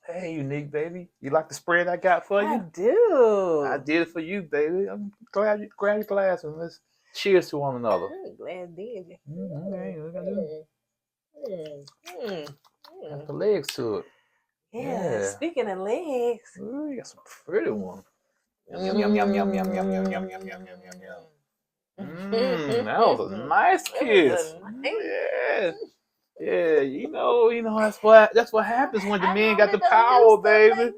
Hey, Unique, baby. You like the spread I got for I you? do. I did it for you, baby. I'm glad you grab your glass and let's cheers to one another. Glad did. Okay, what gonna do? Got the Mm. legs to it. Yeah. Speaking of legs. Ooh, you got some pretty ones. Yum, yum, yum, yum, yum, yum, yum, yum, yum, yum, yum, yum, yum. That was a nice kiss. Yeah. Yeah, you know, that's what happens when the men got the power, baby.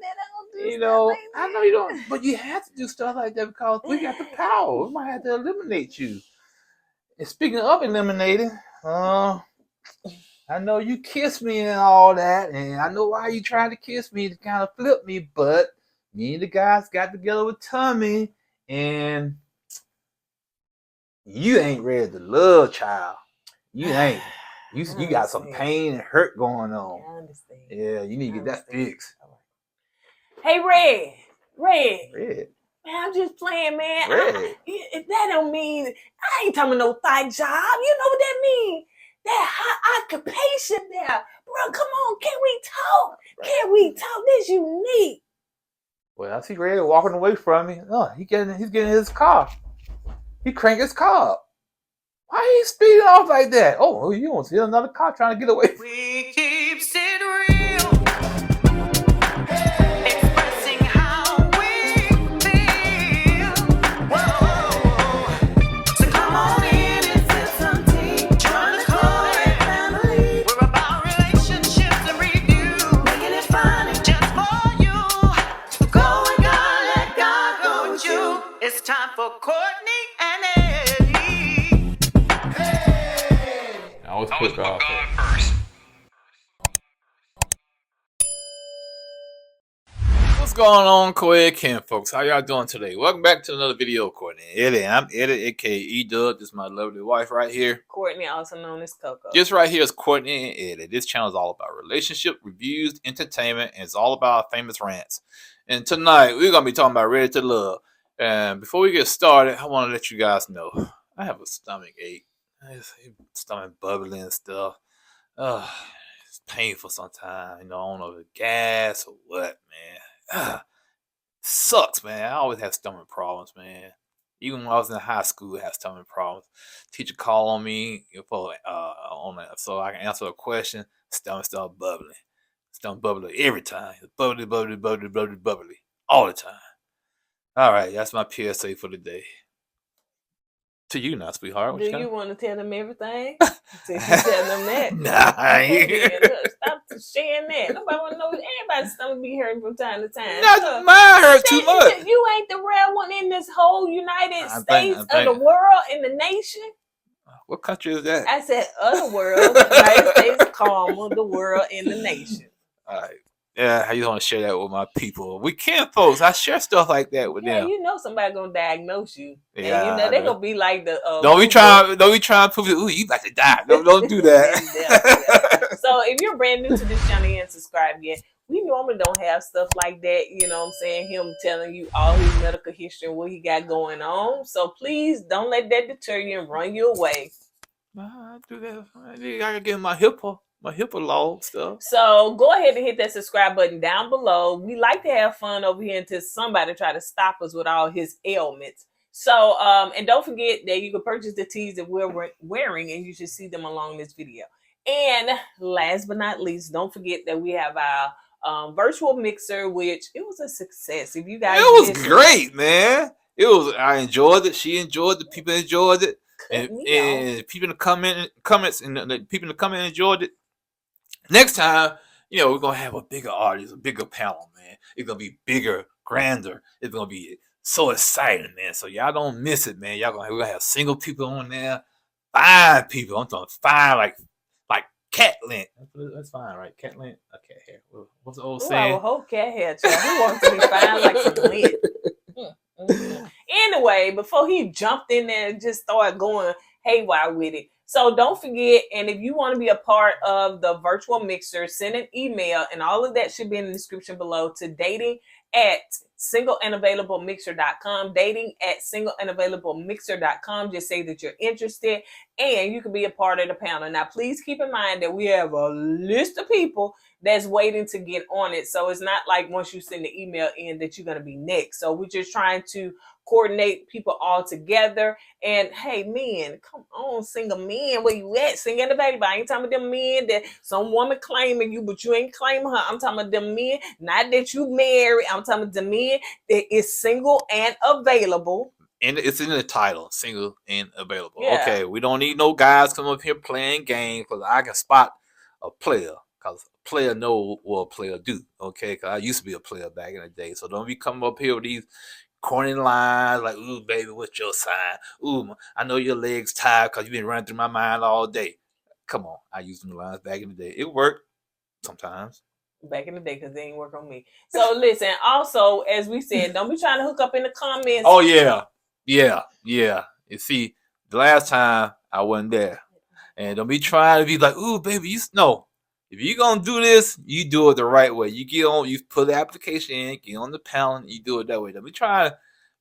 You know, I know you don't, but you have to do stuff like that because we got the power. We might have to eliminate you. And speaking of eliminating, I know you kissed me and all that, and I know why you tried to kiss me to kind of flip me, but me and the guys got together with Tommy, and you ain't ready to love, child. You ain't. You got some pain and hurt going on. I understand. Yeah, you need to get that fixed. Hey, Red. Red. Man, I'm just playing, man. Red. That don't mean I ain't talking no thigh job. You know what that mean? That hot occupation there. Bro, come on. Can we talk? Can we talk? This Unique. Well, I see Red walking away from me. Oh, he's getting his car. He cranked his car up. Why he speeding off like that? Oh, you won't see another car trying to get away. We keep it real, expressing how we feel. Whoa, so come on in and sip some tea. Join the Kourtney family. We're about relationships and review, making it fun just for you. Go and God, let God go with you. It's time for Kourtney and Eddie. I always put God first. What's going on, Kourtney Ken, folks? How y'all doing today? Welcome back to another video of Kourtney Eddie. I'm Eddie, aka E-Dub. This is my lovely wife right here. Kourtney, also known as Coco. This right here is Kourtney and Eddie. This channel is all about relationship, reviews, entertainment, and it's all about famous rants. And tonight, we're going to be talking about Ready to Love. And before we get started, I want to let you guys know, I have a stomach ache. Stomach bubbling and stuff. It's painful sometimes. You know, I don't know if it's gas or what, man. Sucks, man. I always have stomach problems, man. Even when I was in high school, I had stomach problems. Teacher called on me so I can answer a question. Stomach started bubbling. Stomach bubbling every time. Bubbly, bubbly, bubbly, bubbly, bubbly. All the time. All right, that's my PSA for the day. To you now, sweetheart. Do you want to tell them everything? Since you tell them that. Nah. Stop sharing that. Nobody want to know. Everybody's stomach be hurting from time to time. Mine hurts too much. You ain't the rare one in this whole United States of the world, in the nation. What country is that? I said other world. United States, comma, the world, in the nation. All right. Yeah, I just want to share that with my people. We can't, folks. I share stuff like that with them. Yeah, you know somebody gonna diagnose you. Yeah, and you know they gonna be like the. Don't be trying to prove it. Ooh, you about to die. Don't do that. So if you're brand new to this channel and ain't subscribed yet, we normally don't have stuff like that. You know what I'm saying? Him telling you all his medical history and what he got going on. So please don't let that deter you and run you away. I do that. I gotta get my HIPAA law stuff. So go ahead and hit that subscribe button down below. We like to have fun over here until somebody try to stop us with all his ailments. So, and don't forget that you can purchase the tees that we're wearing, and you should see them along this video. And last but not least, don't forget that we have our virtual mixer, which it was a success. If you guys, it was great, man. It was. I enjoyed it. She enjoyed it. People enjoyed it. And people in the comments and the people in the comment enjoyed it. Next time, we're gonna have a bigger audience, a bigger panel, man. It's gonna be bigger, grander. It's gonna be so exciting, man. So y'all don't miss it, man. We're gonna have single people on there, 5 people. I'm talking 5 like cat lint. That's fine, right? Cat lint, a cat hair. What's the old saying? I would hope cat hair, child. Who wants to be fine like some lint? Anyway, before he jumped in there and just started going haywire with it. So don't forget, and if you want to be a part of the virtual mixer, send an email, and all of that should be in the description below, to dating@singleandavailablemixer.com, dating@singleandavailablemixer.com. Just say that you're interested, and you can be a part of the panel. Now, please keep in mind that we have a list of people that's waiting to get on it. So it's not like once you send the email in that you're going to be next. So we're just trying to coordinate people all together. And hey, men, come on, single men, where you at? Sing at the baby. I ain't talking about them men that some woman claiming you, but you ain't claiming her. I'm talking about them men, not that you married. I'm talking about the men that is single and available. And it's in the title, single and available. Yeah. Okay, we don't need no guys come up here playing games because I can spot a player because a player know what a player do. Okay, because I used to be a player back in the day. So don't be coming up here with these corny lines like, ooh, baby, what's your sign? Ooh, I know your legs tired because you've been running through my mind all day. Come on, I used them lines back in the day. It worked sometimes. Back in the day, because they ain't work on me. So listen, also, as we said, don't be trying to hook up in the comments. Oh, yeah. Yeah. You see, the last time I wasn't there. And don't be trying to be like, ooh, baby, no. If you're going to do this, you do it the right way. You get on, you put the application in, get on the panel, and you do it that way. Don't be trying to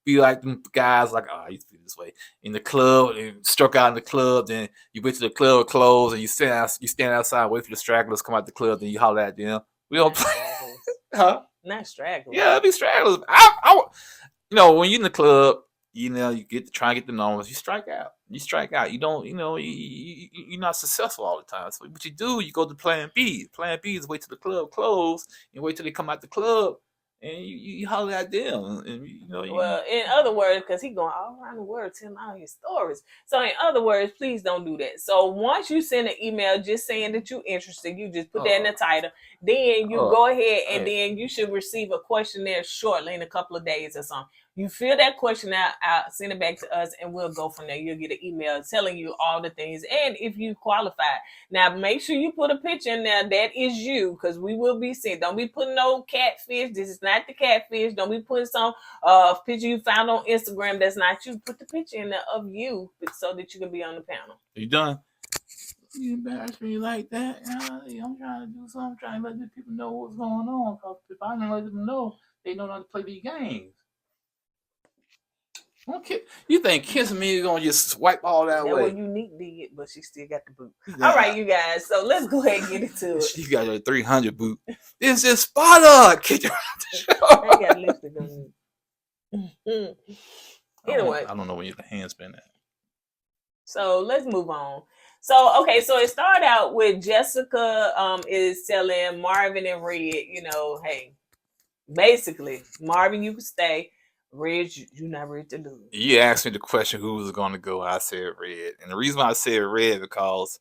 be like them guys like, oh, I used to be this way. In the club, and struck out in the club, then you wait till the club close, and you stand outside, wait for the stragglers come out the club, then you holler at them. We don't play. Huh? Not stragglers. Yeah, it'd be stragglers. When you're in the club, you get to try and get the numbers. You strike out. You don't, you're not successful all the time. So what you do, you go to plan B. Plan B is wait till the club close and wait till they come out the club and you holler at them. And Well, in other words, because he going all around the world telling all his stories. So in other words, please don't do that. So once you send an email just saying that you're interested, you just put that in the title. Then you go ahead and then you should receive a questionnaire shortly in a couple of days or something. You fill that question out, send it back to us, and we'll go from there. You'll get an email telling you all the things, and if you qualify. Now, make sure you put a picture in there that is you, because we will be seeing. Don't be putting no catfish. This is not the catfish. Don't be putting some picture you found on Instagram that's not you. Put the picture in there of you so that you can be on the panel. You done? You embarrass me like that. I'm trying to do something. I'm trying to let the people know what's going on. Because if I don't let them know, they know not to play these games. Okay. You think kissing me is gonna just swipe all that way? That's what Unique did, but she still got the boot. All right, you guys. So let's go ahead and get into it. She got a 300 boot. This is Sparta. Get her out the show. I got lipstick on me. Anyway, I don't know when you can handspin that. So let's move on. So it started out with Jessica is telling Marvin and Red, hey, basically Marvin, you can stay. Red, you're not ready to lose. You asked me the question who was going to go. I said Red. And the reason why I said Red because,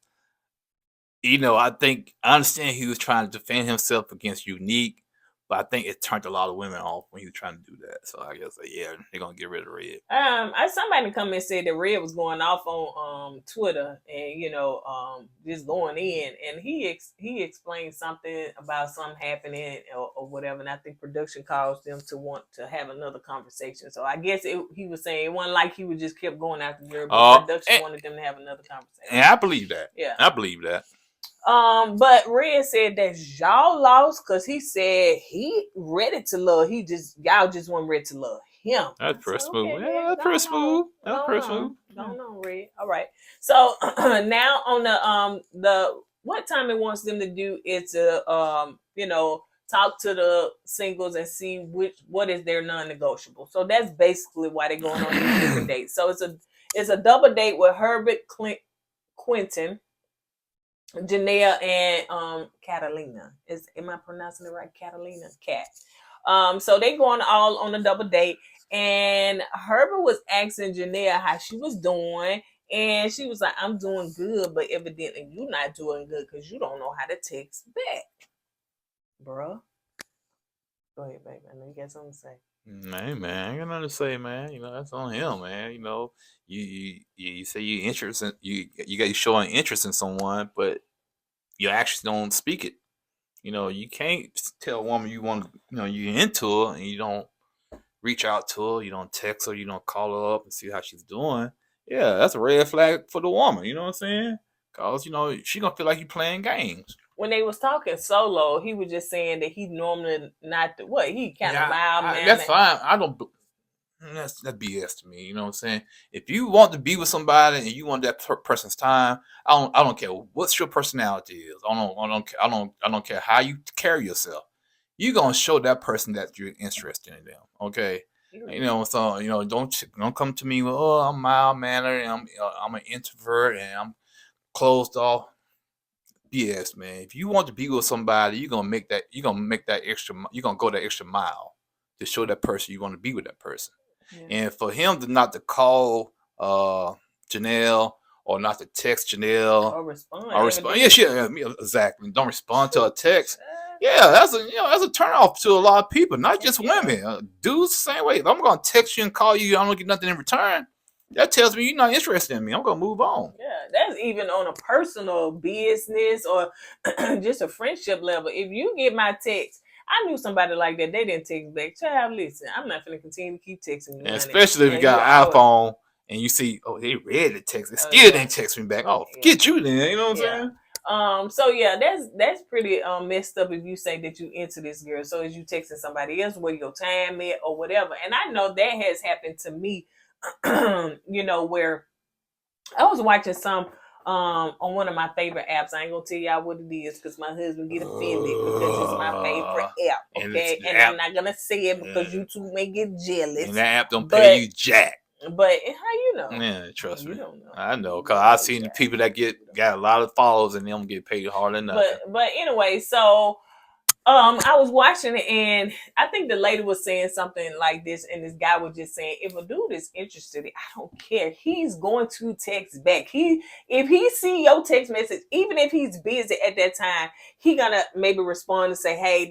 I understand he was trying to defend himself against Unique, but I think it turned a lot of women off when he was trying to do that. So I guess, yeah, they're going to get rid of Red. Somebody come and said that Red was going off on Twitter and, just going in. And he explained something about something happening or whatever. And I think production caused them to want to have another conversation. So I guess he was saying it wasn't like he was just kept going after the girl, but production wanted them to have another conversation. And I believe that. Yeah. I believe that. But Red said that y'all lost because he said he ready to love. Y'all just weren't ready to love him. That's pretty smooth. Yeah, that's pretty smooth. That's pretty smooth. Don't know, Red. All right. So now on the what time it wants them to do is to talk to the singles and see what is their non-negotiable. So that's basically why they're going on these different dates. So it's a double date with Herbert, Quentin, Janelle, and Catalina. Am I pronouncing it right? Catalina? Cat. So they going all on a double date. And Herbert was asking Janelle how she was doing. And she was like, I'm doing good, but evidently you're not doing good because you don't know how to text back. Bruh. Go ahead, baby. I know you got something to say. Man, I ain't got nothing to say, man. That's on him, man. You say you interested, you got showing interest in someone, but you actually don't speak it. You can't tell a woman you want, you're into her, and you don't reach out to her, you don't text her, you don't call her up and see how she's doing. Yeah, that's a red flag for the woman. You know what I'm saying? Cause she gonna feel like you playing games. When they was talking solo, he was just saying that he normally not he kind of loud man. That's fine. I don't. That's BS to me. You know what I'm saying? If you want to be with somebody and you want that person's time, I don't care what's your personality is. I don't care how you carry yourself. You're gonna show that person that you're interested in them. Okay. You know, so don't come to me with, oh, I'm mild mannered and I'm an introvert and I'm closed off. BS, man. If you want to be with somebody, you're gonna go that extra mile to show that person you want to be with that person. Yeah. And for him to not to call Janelle or not to text Janelle Or respond. exactly. Don't respond to a text. Yeah, that's a turn off to a lot of people, not just women. Dudes the same way. If I'm gonna text you and call you, I don't get nothing in return. That tells me you're not interested in me. I'm gonna move on. Yeah, that's even on a personal business or just a friendship level. If you get my text, I knew somebody like that. They didn't text back. Child, listen, I'm not gonna continue to keep texting you. And especially if you got an iPhone and you see, oh, they read the text, they still didn't text me back. Oh, forget you then. You know what I'm saying? So yeah, that's pretty messed up if you say that you into this girl. So as you texting somebody else where your time at or whatever. And I know that has happened to me, where I was watching some on one of my favorite apps. I ain't gonna tell y'all what it is because my husband get offended because it's my favorite app. Okay, and I'm not gonna say it because you two may get jealous. And that app don't pay you jack. But how you know? Man, trust me. Don't know. I know, cause I've seen the people that got a lot of followers and them get paid hard enough. But anyway, so I was watching it and I think the lady was saying something like this, and this guy was just saying, if a dude is interested, I don't care. He's going to text back. If he see your text message, even if he's busy at that time, he gonna maybe respond and say, hey,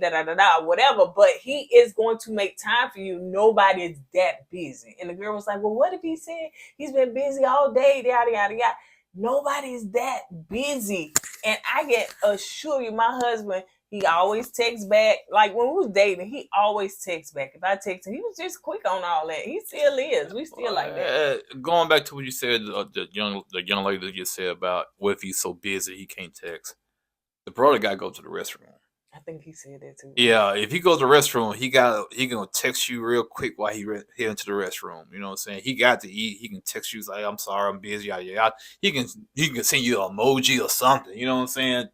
whatever. But he is going to make time for you. Nobody is that busy. And the girl was like, well, what if he said he's been busy all day? Yada yada yada. Nobody's that busy. And I can assure you, my husband, he always texts back. Like when we was dating, he always texts back. If I text him, he was just quick on all that. He still is. We still like that. Going back to what you said, the young lady that you said about what if he's so busy he can't text. The brother got to go to the restroom. I think he said that too. Yeah, if he goes to the restroom, he gonna text you real quick while he head into the restroom. You know what I'm saying? He got to eat. He can text you like, "I'm sorry, I'm busy." He can send you an emoji or something. You know what I'm saying?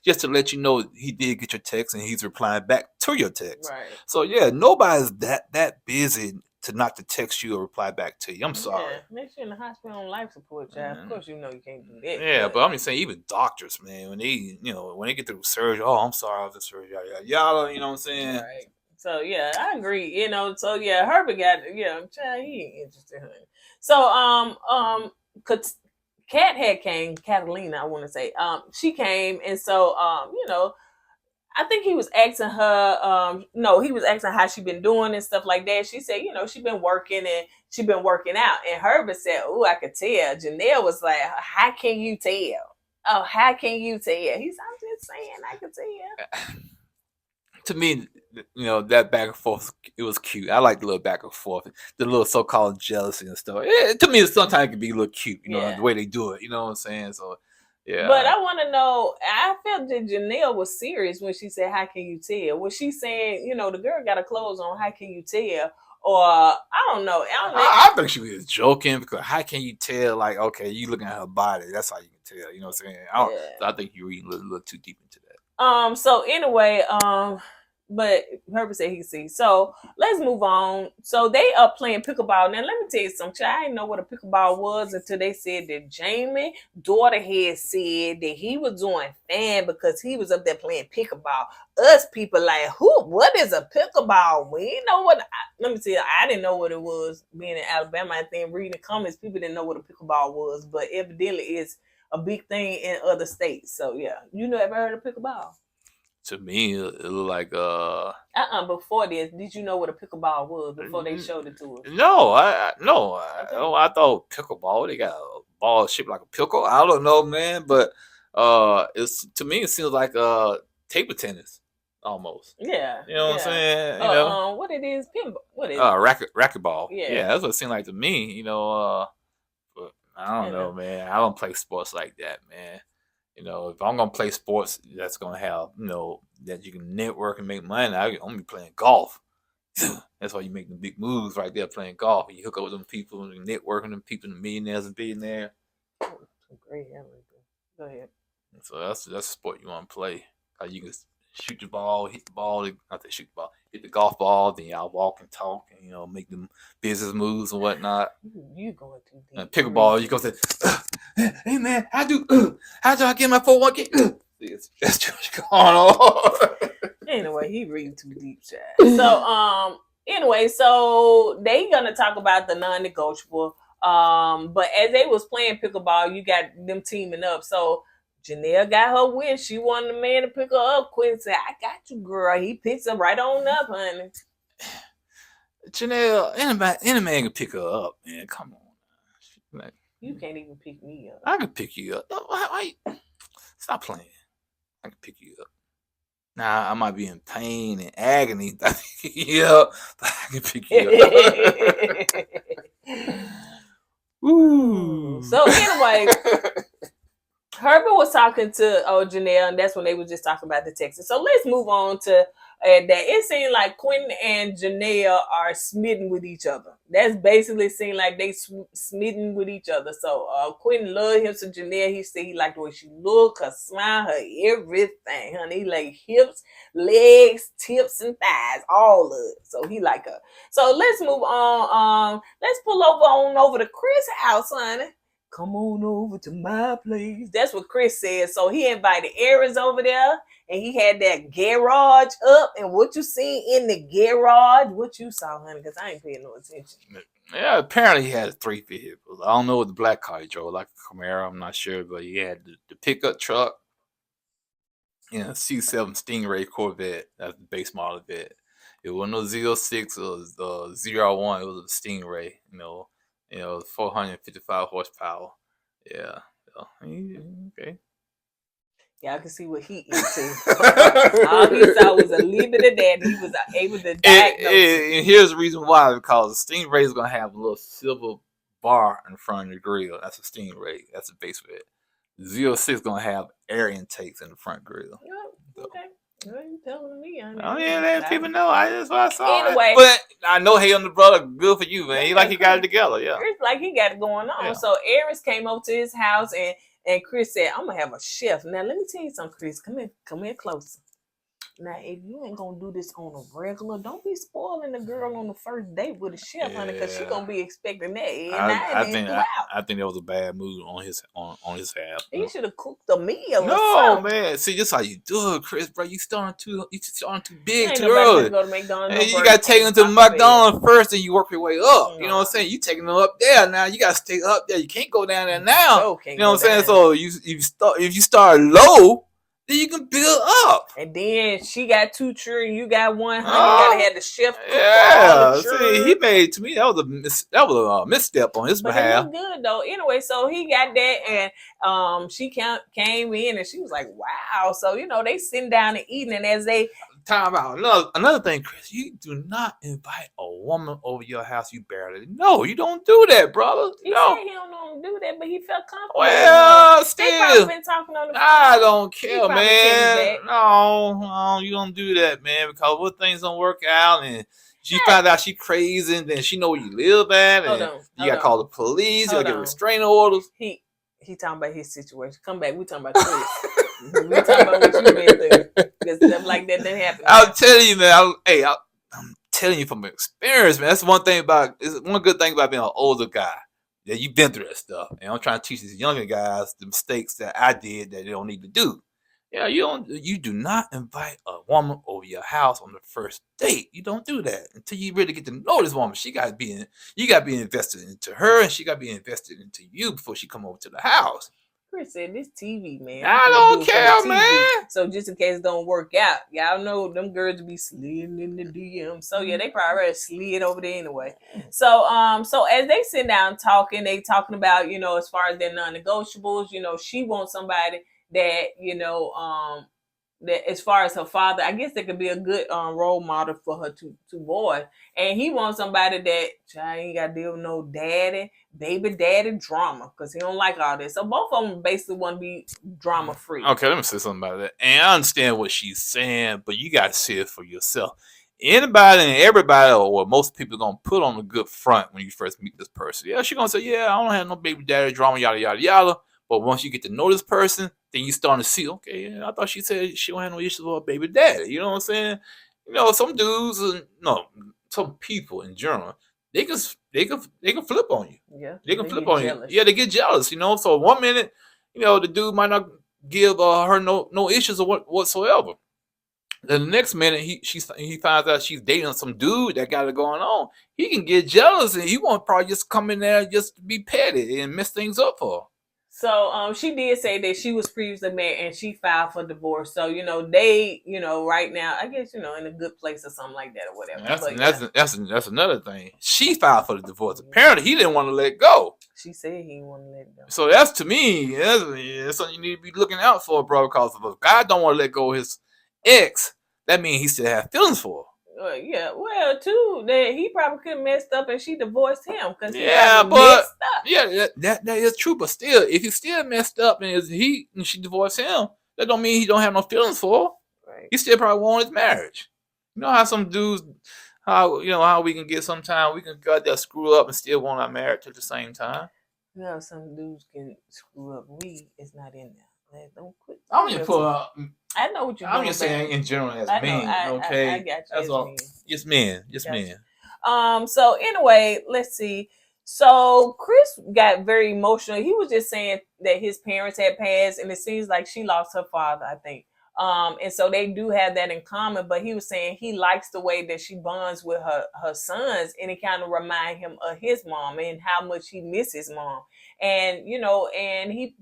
Just to let you know he did get your text and he's replying back to your text. Right. So yeah, nobody's that busy to not to text you or reply back to you. I'm sorry. Yeah, make sure in the hospital on life support, child. Of course, you know you can't do that. Yeah, but I'm just saying, even doctors, man, when they get through surgery, oh, I'm sorry, I was in surgery, yada, you know what I'm saying? Right. So yeah, I agree. So yeah, Herbert got child, he ain't interested in her. So Catalina, I want to say, she came, and so I think he was asking her, he was asking how she been doing and stuff like that. She said, she been working and she been working out. And Herbert said, oh, I could tell. Janelle was like, how can you tell? Oh, how can you tell? He said, I'm just saying, I could tell. To me, that back and forth, it was cute. I like the little back and forth, the little so-called jealousy and stuff. To me, sometimes it can be a little cute, the way they do it. You know what I'm saying? So, yeah. But I want to know, I felt that Janelle was serious when she said, how can you tell? Was she saying, the girl got her clothes on, how can you tell? Or, I don't know. I think she was joking because how can you tell, like, okay, you looking at her body, that's how you can tell. You know what I'm saying? I think you're reading a little too deep into that. So anyway, but Herbert said he could see. So let's move on. So they are playing pickleball. Now let me tell you something. I didn't know what a pickleball was until they said that Jamie daughter had said that he was doing fan because he was up there playing pickleball. Us people like, what is a pickleball? We didn't know what. Let me tell you, I didn't know what it was. Being in Alabama, I think reading the comments, people didn't know what a pickleball was, but evidently it's a big thing in other states. So yeah, ever heard of pickleball? To me, it looked like Before this, did you know what a pickleball was before they showed it to us? No, I thought pickleball. They got a ball shaped like a pickle. I don't know, man, but to me it seems like table tennis almost. Yeah, you know what I'm saying. What it is? Pinball. What is racquetball? Yeah, that's what it seemed like to me. But I don't know, man. I don't play sports like that, man. If I'm gonna play sports that's gonna have, that you can network and make money, I'm gonna be playing golf. That's why you make the big moves right there playing golf. You hook up with them people and networking them people, the millionaires and billionaires. Great, go ahead. So that's a sport you want to play. How you can shoot the ball, hit the ball, not to shoot the ball, hit the golf ball, then y'all walk and talk and make them business moves and whatnot. You going too deep. And pickleball, you go say, hey man, how do I get my 401k? That's too much going on. Anyway, he reading too deep, child. So anyway, so they gonna talk about the non-negotiable. But as they was playing pickleball, you got them teaming up. So Janelle got her win. She wanted the man to pick her up. Quinn said, I got you, girl. He picks her right on up, honey. Janelle, any man can pick her up, man. Come on. Like, you can't even pick me up. I can pick you up. Why? Stop playing. I can pick you up. Now, I might be in pain and agony. I pick you up, but I can pick you up. Ooh. So anyway, Herbert was talking to Janelle, and that's when they were just talking about the Texans. So let's move on to that. It seemed like Quentin and Janelle are smitten with each other. That's basically seemed like they smitten with each other. So Quentin loved him. So Janelle, he said he liked the way she looked, her smile, her everything, honey. He like hips, legs, tips, and thighs, all of it. So he like her. So let's move on. Let's pull over to Chris' house, honey. Come on over to my place. That's what Chris said. So he invited Aries over there, and he had that garage up. And what you seen in the garage, what you saw, honey, because I ain't paying no attention. Yeah, apparently he had 3 vehicles. I don't know what the black car he drove, like a Camaro, I'm not sure, but he had the pickup truck and a C7 Stingray Corvette. That's the base model of it. It wasn't no 06 or 01. It was a Stingray, 455 horsepower. Yeah. Okay. Y'all can see what he into. All he saw was a little bit of that. He was able to diagnose. And here's the reason why, because the Stingray is going to have a little silver bar in front of the grill. That's a Stingray. That's the base of it. 06 is going to have air intakes in the front grill. Oh, okay. You ain't telling me. People know. That's what I saw. Anyway, but I know he and the brother, good for you, man. He got it together. Yeah, it's like he got it going on. Yeah. So Aries came over to his house, and Chris said, "I'm gonna have a chef." Now let me tell you something, Chris. Come here closer. Now, if you ain't gonna do this on a regular, don't be spoiling the girl on the first date with a chef, honey, because she gonna be expecting that. I think that was a bad move on his half. He should have cooked a meal. No, man. See, this how you do it, Chris, bro. You starting too big, too early. Go to McDonald's, you gotta take them to McDonald's first, and you work your way up. You know what I'm saying? You taking them up there now. You gotta stay up there. You can't go down there now. You know what I'm saying? So if you start low, then you can build up. And then she got 2 children, you got 1. Honey, you gotta have the chef cook all the children. See, he made, to me, that was a misstep on his behalf. It was good though. Anyway, so he got that, and she came in, and she was like, "Wow!" So they sitting down and eating, and as they time out. Another thing, Chris, you do not invite a woman over your house you barely know. You don't do that, brother. He said he don't do that, but he felt comfortable. Well, still, they probably been talking on the phone. I don't care, man. No, you don't do that, man, because what things don't work out, and she found out she crazy, and then she know where you live at, and you got to call the police, you got to get restraining orders. He talking about his situation. Come back, we talking about Chris. We talking about what you been through. Because stuff like that didn't happen. I'm telling you, man. I'm telling you from experience, man. That's one good thing about being an older guy. Yeah, you've been through that stuff. And I'm trying to teach these younger guys the mistakes that I did that they don't need to do. Yeah, you do not invite a woman over your house on the first date. You don't do that until you really get to know this woman. You got to be invested into her, and she got to be invested into you before she come over to the house. Chris said, this TV, man. I don't care, man. So just in case it don't work out, y'all know them girls be sliding in the DM. So yeah, they probably already slid over there anyway. So as they sit down talking, they talking about, as far as their non-negotiables, she wants somebody that, that as far as her father, I guess that could be a good role model for her two boys. And he wants somebody that ain't got to deal with no baby daddy drama, because he don't like all this. So both of them basically want to be drama free. Okay, let me say something about that. And I understand what she's saying, but you got to see it for yourself. anybody and everybody or most people gonna put on a good front when you first meet this person. Yeah, she gonna say, yeah, I don't have no baby daddy drama, yada yada yada. But once you get to know this person, then you starting to see, okay, yeah, I thought she said she don't have no issues with her baby daddy. You know what I'm saying? You know, some dudes, no, some people in general, they can flip on you. Yeah, They can they flip get on jealous. you. Yeah, they get jealous. You know, so 1 minute, you know, the dude might not give her no issues or whatsoever. Then the next minute, he finds out she's dating some dude that got it going on. He can get jealous and he want probably just come in there just to be petty and mess things up for her. So she did say that she was previously married and she filed for divorce. So, they, right now, I guess, in a good place or something like that or whatever. That's another thing. She filed for the divorce. Apparently, he didn't want to let go. She said he didn't want to let go. So that's, to me, that's something you need to be looking out for, bro. Because if a guy don't want to let go of his ex, that means he still have feelings for her. Yeah, well, too, that he probably could have messed up and she divorced him because he Yeah, messed but up. yeah, that is true. But still, if he still messed up and she divorced him, that don't mean he don't have no feelings for her. Right. He still probably want his marriage. You know how some dudes, how we can get sometimes we can got that screw up and still want our marriage at the same time. You know, some dudes can screw up. It's not in there. Don't quit. I'm just put up. I know what you're doing. I'm just saying in general as men. Okay, I got you. That's all. Just men. Just men. So anyway, let's see. So Chris got very emotional. He was just saying that his parents had passed, and it seems like she lost her father, I think. And so they do have that in common. But he was saying he likes the way that she bonds with her sons, and it kind of remind him of his mom and how much he misses mom. And and he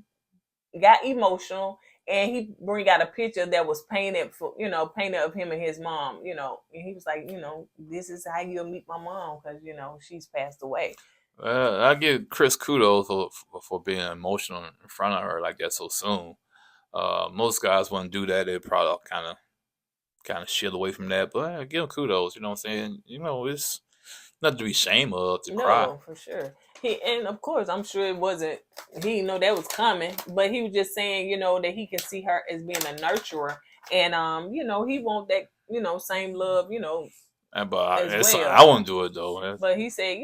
got emotional. And he bring out a picture that was painted of him and his mom, and he was like, this is how you'll meet my mom because, she's passed away. I give Chris kudos for being emotional in front of her like that so soon. Most guys wouldn't do that. They'd probably kind of shield away from that. But I give him kudos. You know what I'm saying? It's nothing to be ashamed of to cry. No, for sure. And of course, I'm sure it wasn't. He didn't know that was coming, but he was just saying, that he can see her as being a nurturer, and he want that, same love, But as well. I wouldn't do it though. But he said,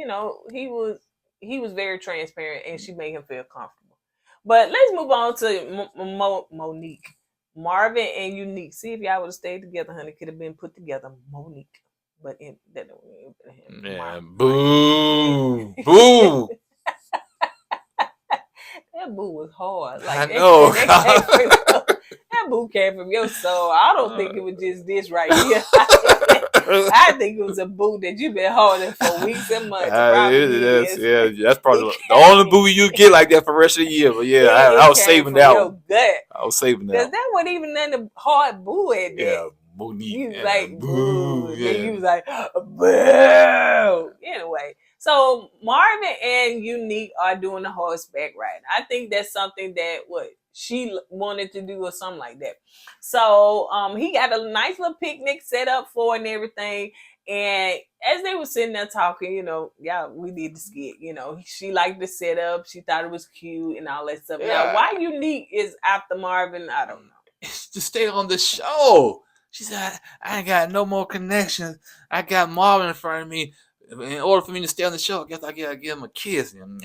he was very transparent, and she made him feel comfortable. But let's move on to Monique, Marvin and Unique. See if y'all would have stayed together, honey. Could have been put together, Monique. But that don't yeah, boo, boo. That boo was hard. Like, I know. That boo came from your soul. I don't think it was just this right here. I think it was a boo that you've been holding for weeks and months. That's probably the only boo you get like that for the rest of the year. But yeah, I was saving that one. I was saving that. Because that wasn't even nothing hard boo at that. Yeah. Monique. You was like, boo. Yeah. And you was like, boo. Anyway, so Marvin and Unique are doing the horseback ride. I think that's something that she wanted to do or something like that. So he got a nice little picnic set up for and everything. And as they were sitting there talking, we did the skit. She liked the setup. She thought it was cute and all that stuff. Yeah. Now, why Unique is after Marvin, I don't know. It's to stay on the show. She said, I ain't got no more connections. I got Marvin in front of me. In order for me to stay on the show, I guess I gotta give him a kiss. And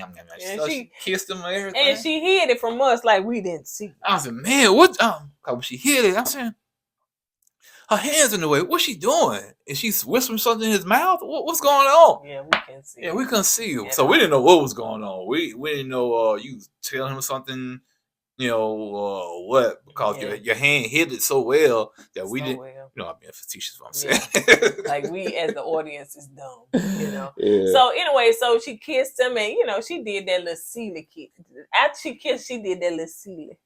so she kissed him and everything. And she hid it from us like we didn't see. I was like, man, what? When she hid it, I'm saying, her hands in the way. What's she doing? Is she whispering something in his mouth? What's going on? Yeah, we can see. Yeah, we couldn't see you. So we didn't know what was going on. We didn't know you telling him something. What? Because your hand hid it so well that we didn't. I'm being facetious. What I'm saying. Like we as the audience is dumb. Yeah. So anyway, so she kissed him, and she did that little Celia kiss. After she kissed, she did that little Celia.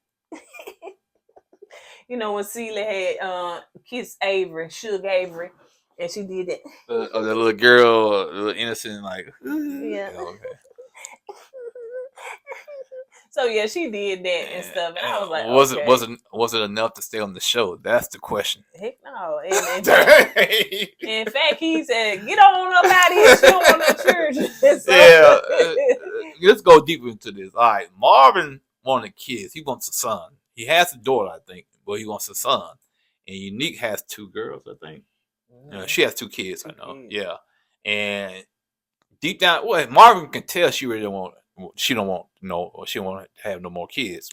When Celia had kissed Avery, Suge Avery, and she did that. The little girl, little innocent, like. Yeah. Okay. So yeah, she did that and stuff, and I was like, was it enough to stay on the show? That's the question. Heck no. In fact, he said, "Get on up out of here. She don't want no church." Let's go deeper into this. All right, Marvin wanted kids. He wants a son. He has a daughter, I think, but he wants a son. And Unique has 2 girls, I think. She has 2 kids, I 2 know. kids. Yeah, and deep down, well, Marvin can tell she really don't want. She don't want no. Or she don't want to have no more kids.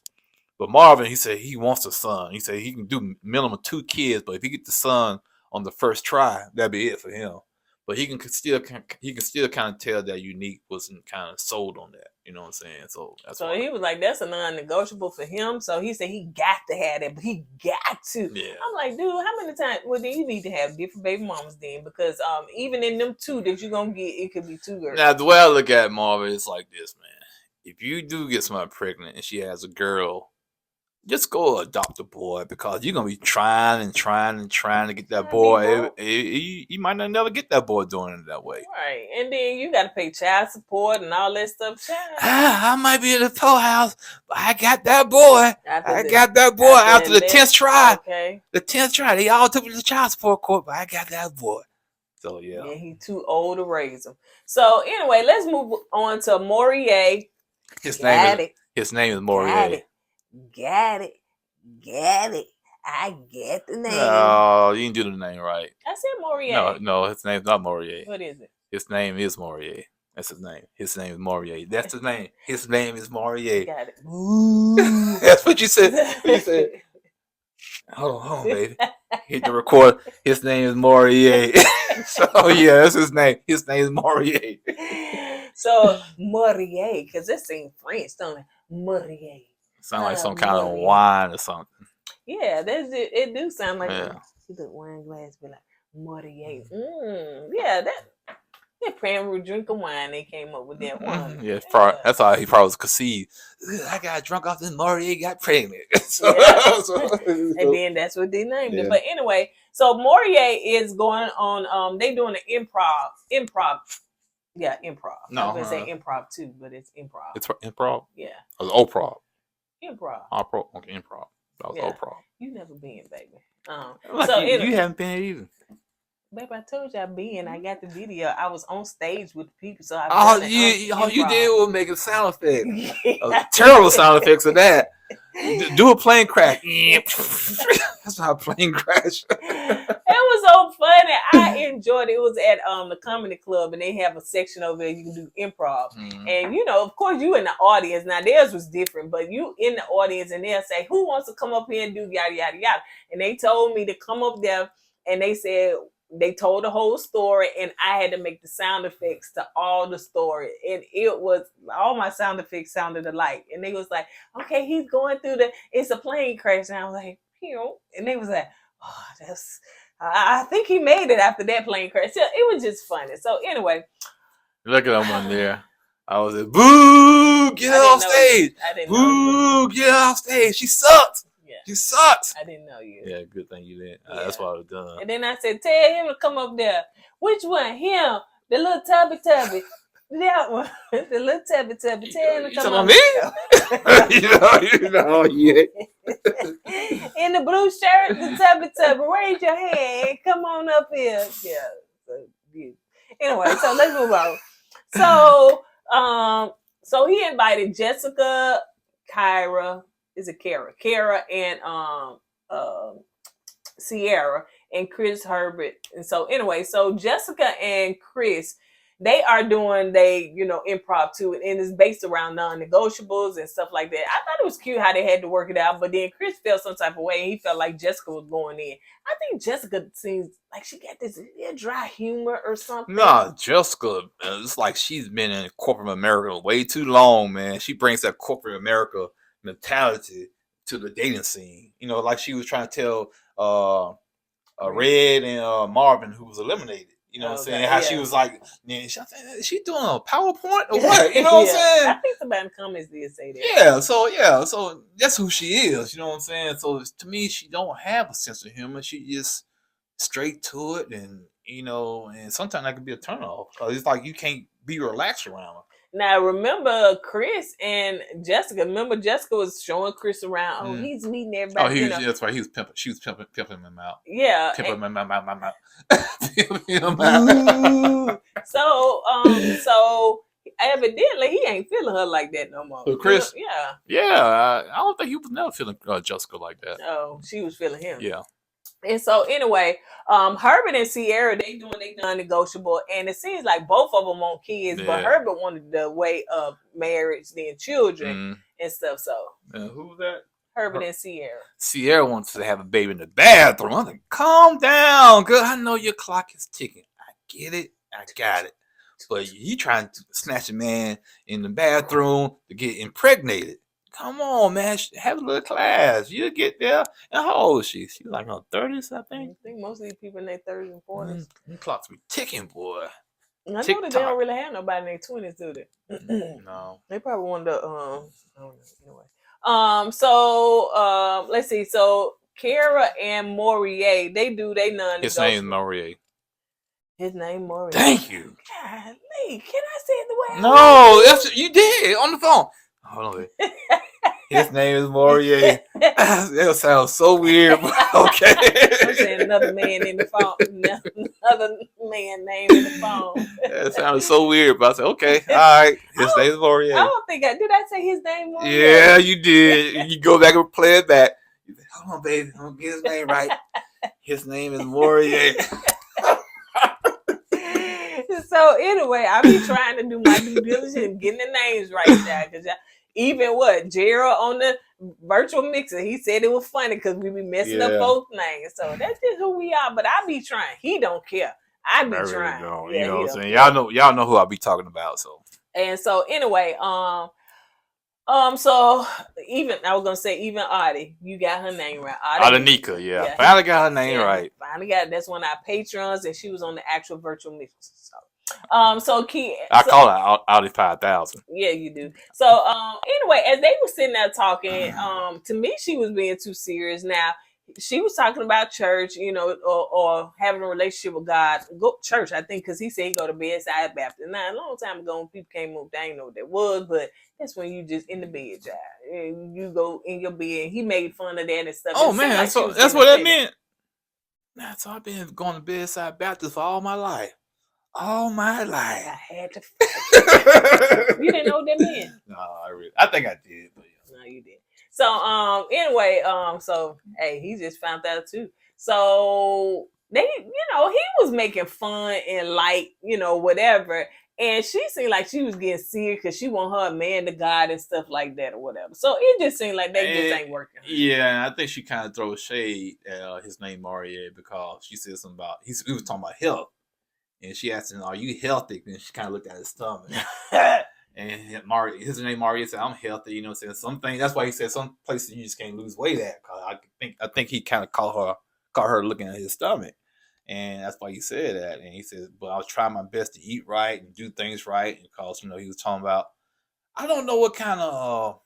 But Marvin, he said he wants a son. He said he can do minimum 2 kids, but if he get the son on the first try, that'd be it for him. But he can still kind of tell that Unique wasn't kind of sold on that. You know what I'm saying? So that's So why. he was like, that's a non-negotiable for him. So he said he got to have that, but he got to. Yeah. I'm like, dude, how many times? Well, then you need to have different baby mamas then, because even in them 2 that you're gonna get, it could be 2 girls. Now the way I look at Marvin, it's like this, man. If you do get somebody pregnant and she has a girl, just go adopt a boy, because you're gonna be trying to get that boy. You might not never get that boy doing it that way. Right, and then you got to pay child support and all that stuff. I might be in the poorhouse, but I got that boy. After the 10th try. Okay. The 10th try, they all took me to the child support court, but I got that boy. So yeah. Yeah, he too old to raise him. So anyway, let's move on to Morier. His name is Morier. Got it. I get the name. Oh, you didn't do the name right. I said Morier. No, his name's not Morier. What is it? His name is Morier. That's his name. His name is Morier. That's his name. His name is Morier. Got it. Ooh. That's what you said. You said. Hold on, baby. Hit the record. His name is Morier. So yeah, that's his name. His name is Morier. So Morier, because it seems French, don't it? Morier. Sound like some kind of wine or something. Yeah, that's it. It do sound like Yeah. the wine glass, be like Morier. Yeah, that Pram drink of wine. They came up with that one. Yeah, that's how he probably was conceived. I got drunk off this Morier, got pregnant. And then that's what they named it. But anyway, so Morier is going on. They doing an improv. Yeah, improv. No, I was gonna say improv too, but it's improv. It's improv. Yeah, It was Oprov. improv. Okay, improv. That was Yeah. Oprov. You never been, baby. Like So you haven't been either. baby, I told you I been. I got the video. I was on stage with the people, so I. All you did was make a sound effect. Terrible sound effects of that. Do a plane crash. That's how a plane crash. It was so funny. I enjoyed it. It was at the comedy club, and they have a section over there you can do improv. Mm-hmm. And of course, you in the audience. Now theirs was different, but you in the audience, and they'll say, "Who wants to come up here and do yada yada yada?" And they told me to come up there, and they said they told the whole story, and I had to make the sound effects to all the story, and it was all my sound effects sounded alike. And they was like, "Okay, he's going through it's a plane crash," and I was like, and they was like, "Oh, that's." I think he made it after that plane crash. So it was just funny. So anyway, look at him on there. I was like, "Boo! Get off stage! Boo! Get off stage! She sucks! Yeah. She sucks!" I didn't know you. Yeah, good thing you didn't. Yeah. That's what I was done. And then I said, "Tell him to come up there." Which one? Him? The little tubby? That one. The little tubby. Tell him to come up me? there. Yeah. In the blue shirt, the tubby. Raise your hand. Come on up here. Yeah. Anyway, so let's move on. So he invited Jessica, Kara, and Sierra and Chris Herbert. And so anyway, so Jessica and Chris, they are doing improv too, and it's based around non-negotiables and stuff like that. I thought it was cute how they had to work it out, but then Chris felt some type of way, and he felt like Jessica was going in. I think Jessica seems like she got this dry humor or something. Nah, Jessica, it's like she's been in corporate America way too long, man. She brings that corporate America mentality to the dating scene. Like she was trying to tell Red and Marvin, who was eliminated. You know what I'm saying? How she was like, is she doing a PowerPoint or what? You know what I'm saying? I think somebody in the comments did say that. Yeah, so that's who she is. You know what I'm saying? So to me, she don't have a sense of humor. She just straight to it, and and sometimes that could be a turnoff because it's like you can't be relaxed around her. Now remember Chris and Jessica. Remember Jessica was showing Chris around. Oh, he's meeting everybody. That's right. He was pimping. She was pimping him out. Yeah, pimping him out. Pimping him out. So evidently he ain't feeling her like that no more. So Chris, yeah. I don't think he was never feeling Jessica like that. Oh, she was feeling him. Yeah. And so anyway, Herbert and Sierra, they doing they non-negotiable, and it seems like both of them want kids, but Yeah. Herbert wanted the way of marriage, then children and stuff. So Who was that? Herbert and Sierra. Sierra wants to have a baby in the bathroom. I'm like, calm down, girl. I know your clock is ticking. I get it. I got it. But you trying to snatch a man in the bathroom to get impregnated. Come on, man. Have a little class. You'll get there. And how old is she? She's like in her 30s, I I think. think most of these people in their 30s and 40s. The clocks be ticking, boy. I know that they don't really have nobody in their 20s, do they? No. They probably wanted to, I don't know, anyway. So let's see. So Kara and Morier, they non-negotiable. His name is Morier. His name Morier. Thank you. Golly, can I say it the way I No, that's you did on the phone. Hold on. His name is Morier. That sounds so weird, but okay. I'm saying another man in the phone. Another man name in the phone. That sounded so weird, but I said, okay, all right. His name is Morier. I don't think did I say his name Morier? Yeah, you did. You go back and play it back. You say, hold on, baby. I'm going to get his name right. His name is Morier. So anyway, I be trying to do my due diligence and getting the names right now. Because even Gerald on the virtual mixer, he said it was funny because we be messing up both names. So that's just who we are. But I be trying. He don't care. I be trying. Really you know what I'm saying? Y'all know who I be talking about. So. And so anyway, so even I was gonna say even Audie, you got her name right. Adenika, yeah. Finally got her name right. Finally got it. That's one of our patrons, and she was on the actual virtual mix. So Key, I call her Audi 5000. Yeah, you do. So anyway, as they were sitting there talking, to me she was being too serious. Now she was talking about church, or having a relationship with God. Go church, I think, because he said he go to bedside Baptist. Now a long time ago when people came up, they didn't know what that was, but that's when you just in the bed, child. And you go in your bed. He made fun of that and stuff. Oh man, that's what that meant. That's I've been going to bedside Baptist for all my life. All my life. I had to. You didn't know what that meant? No, I think I did, but yeah. No, you did. So anyway, so hey, he just found out too. So they, he was making fun and light, whatever. And she seemed like she was getting serious because she want her man to God and stuff like that or whatever. So it just seemed like they just ain't working. Yeah, I think she kind of throws shade at his name Maria because she said something about he was talking about health. And she asked him, "Are you healthy?" And she kind of looked at his stomach. And his name Mario said, "I'm healthy." Saying something. That's why he said some places you just can't lose weight at. Cause I think he kind of caught her looking at his stomach, and that's why he said that. And he said, "But I was trying my best to eat right and do things right." Because he was talking about, I don't know what kind of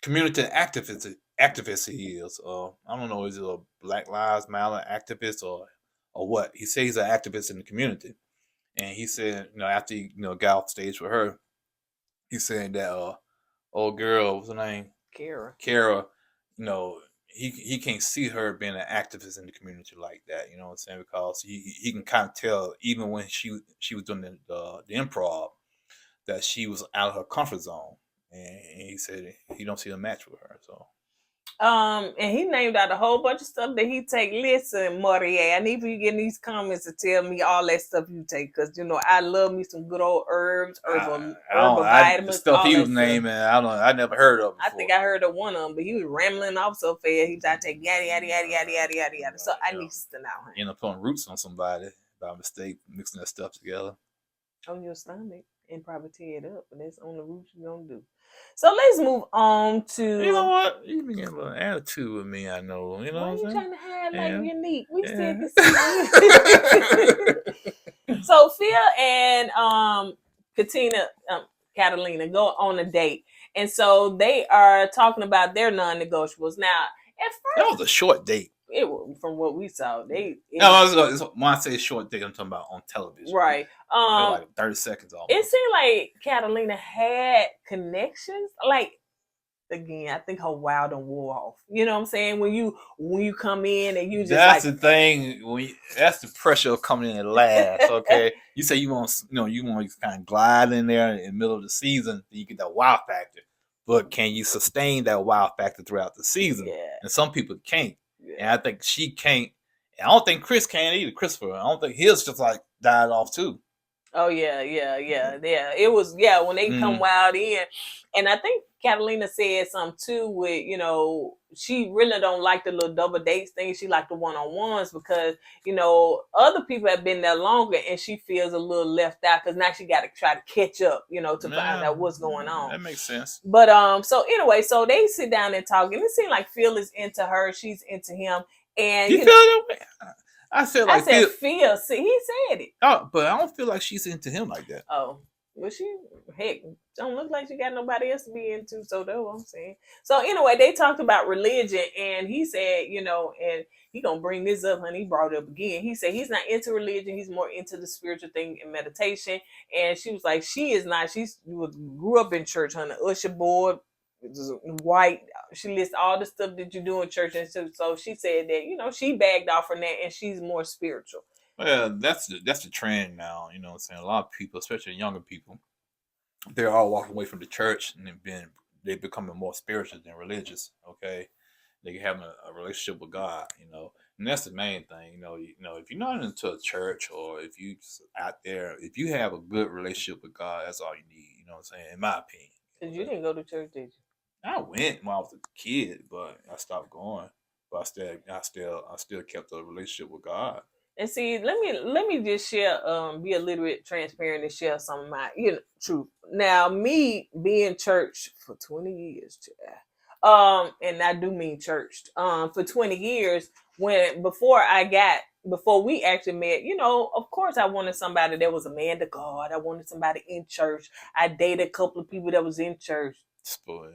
community activist he is. I don't know, is it a Black Lives Matter activist or what? He says he's an activist in the community. And he said, after he, got off stage with her, he said that old girl, what's her name? Kara, he can't see her being an activist in the community like that, you know what I'm saying? Because he can kind of tell, even when she was doing the improv, that she was out of her comfort zone. And he said he don't see a match with her, so. And he named out a whole bunch of stuff that he take. Listen, Morier, I need for you getting these comments to tell me all that stuff you take, because I love me some good old herbs, herbal vitamins. The stuff he was naming, I never heard of before. I think I heard of one of them, but he was rambling off so fast. He was out take yada yada yada yada yada yada yada. So I need to know. End up putting roots on somebody by mistake, mixing that stuff together on your stomach and probably tear it up, but that's on the roots you're gonna do. So let's move on to. You know what? You been getting a little attitude with me, I know. You know why what I'm saying? Trying to hide like Unique? We said this. So Phil and Catalina go on a date, and so they are talking about their non-negotiables. Now, at first, that was a short date. It was, from what we saw. When I say short date, I'm talking about on television. Right. Like 30 seconds almost. It seemed like Catalina had connections. Like, again, I think her wow done wore off. You know what I'm saying? When you come in and you just that's the thing. That's the pressure of coming in last. Okay, you say you want to kind of glide in there in the middle of the season, you get that wow factor. But can you sustain that wow factor throughout the season? Yeah. And some people can't. And I think she can't. I don't think Chris can either. Christopher. I don't think his just like died off too. Oh yeah. It was when they come wild in, and I think Catalina said something too with she really don't like the little double dates thing. She like the one-on-ones because other people have been there longer, and she feels a little left out because now she got to try to catch up, to find out what's going on. That makes sense. But so anyway, so they sit down and talk, and it seems like Phil is into her, she's into him, and You feel that way? I said Phil. See, he said it. Oh, but I don't feel like she's into him like that. Oh, well, heck, don't look like she got nobody else to be into. So that's what I'm saying. So anyway, they talked about religion, and he said, and he gonna bring this up, and he brought it up again. He said he's not into religion; he's more into the spiritual thing and meditation. And she was like, she is not. She grew up in church, on the usher board. White. She lists all the stuff that you do in church, and so she said that she bagged off from that, and she's more spiritual. Well, that's the trend now. You know what I'm saying? A lot of people, especially younger people, they're all walking away from the church and they're becoming more spiritual than religious. Okay, they having a relationship with God. And that's the main thing. If you're not into a church, or if you out there, if you have a good relationship with God, that's all you need. You know what I'm saying? In my opinion. Because you didn't go to church, did you? I went when I was a kid, but I stopped going. But I still kept a relationship with God. And see, let me just share, be a little bit transparent and share some of my, truth. Now, me being church for 20 years, and I do mean church, for 20 years, before we actually met, of course I wanted somebody that was a man to God. I wanted somebody in church. I dated a couple of people that was in church. Spoiled.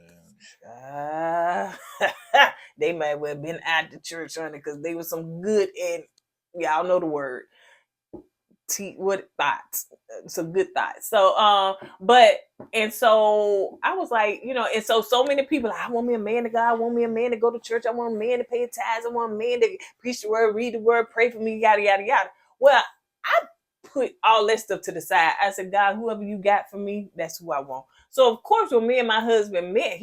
They might well have been at the church, honey, because they were some good, and y'all know the word. What thoughts? Some good thoughts. So, so I was like, and so many people, I want me a man to God, I want me a man to go to church, I want a man to pay tithes, I want a man to preach the word, read the word, pray for me, yada yada yada. Well, I put all that stuff to the side. I said, God, whoever you got for me, that's who I want. So of course, when me and my husband met,